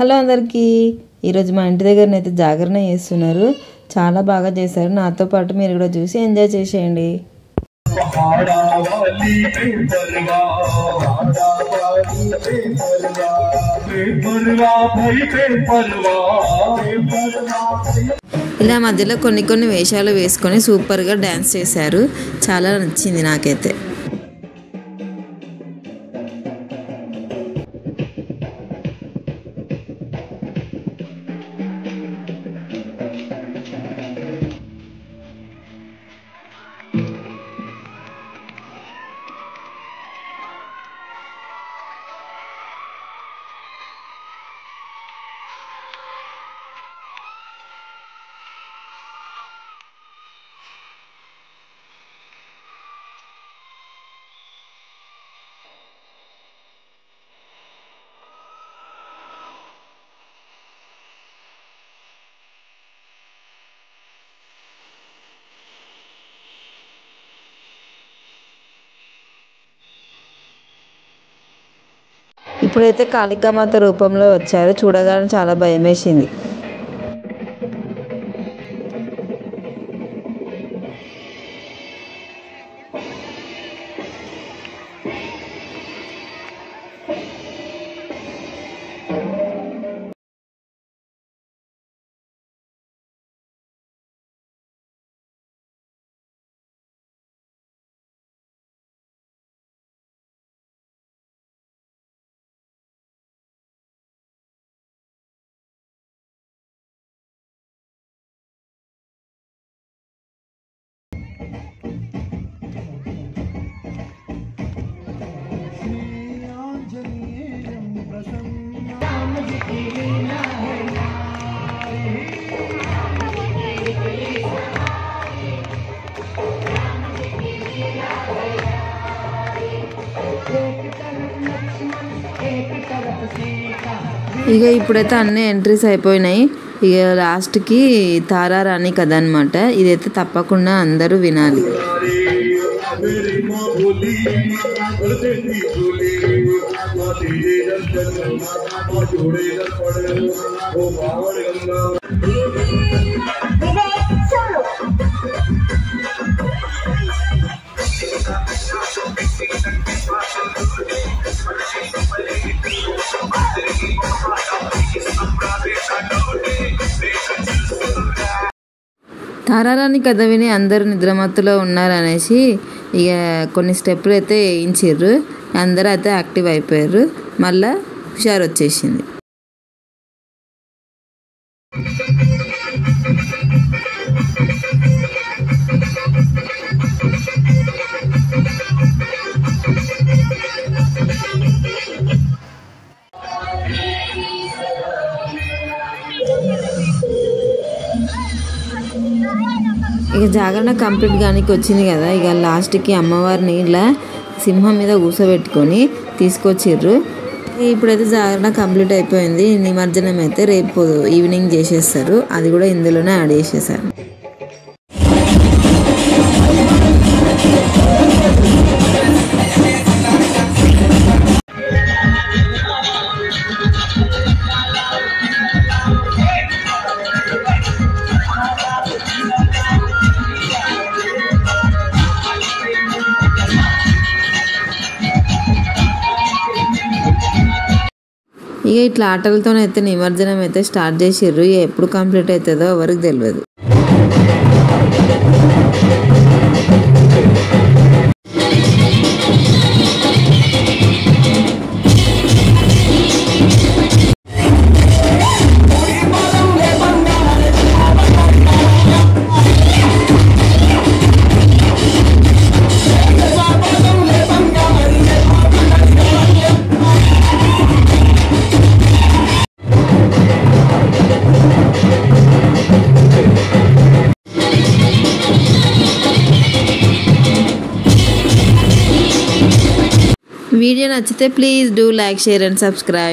Hello అందరికీ, ఈరోజు మా ఇంటి దగ్గరనైతే జాగరణ చేస్తున్నారు. చాలా బాగా చేశారు. నాతో పాటు మీరు కూడా చూసి ఎంజాయ్ చేసేయండి. ఇలా మధ్యలో కొన్ని వేషాలు వేసుకొని సూపర్గా డ్యాన్స్ చేశారు. చాలా నచ్చింది నాకైతే. ఇప్పుడైతే కాళికామాత రూపంలో వచ్చారు. చూడగానే చాలా భయం వేసింది. ఇక ఇప్పుడైతే అన్నీ ఎంట్రీస్ అయిపోయినాయి. ఇక లాస్ట్కి తారారాణి కథ అనమాట. ఇదైతే తప్పకుండా అందరూ వినాలి. తారారాణి కథ విని అందరూ నిద్రమత్తులో ఉన్నారనేసి ఇక కొన్ని స్టెప్పులు అయితే వేయించారు. అందరూ అయితే యాక్టివ్ అయిపోయారు. మళ్ళా హుషారు వచ్చేసింది. ఇక జాగరణ కంప్లీట్ గానికి వచ్చింది కదా. ఇక లాస్ట్కి అమ్మవారిని ఇలా సింహం మీద కూర్చోబెట్టుకొని తీసుకొచ్చిర్రు. ఇప్పుడైతే జాగరణ కంప్లీట్ అయిపోయింది. నిమజ్జనం అయితే రేపు ఈవినింగ్ చేసేస్తారు. అది కూడా ఇందులోనే యాడ్ చేసేసారు. ఇక ఇట్లా ఆటలతోనైతే నిమజ్జనం అయితే స్టార్ట్ చేసిర్రు. ఎప్పుడు కంప్లీట్ అవుతుందో ఎవరికి తెలియదు. వీడియో నచ్చితే please do like, share and subscribe.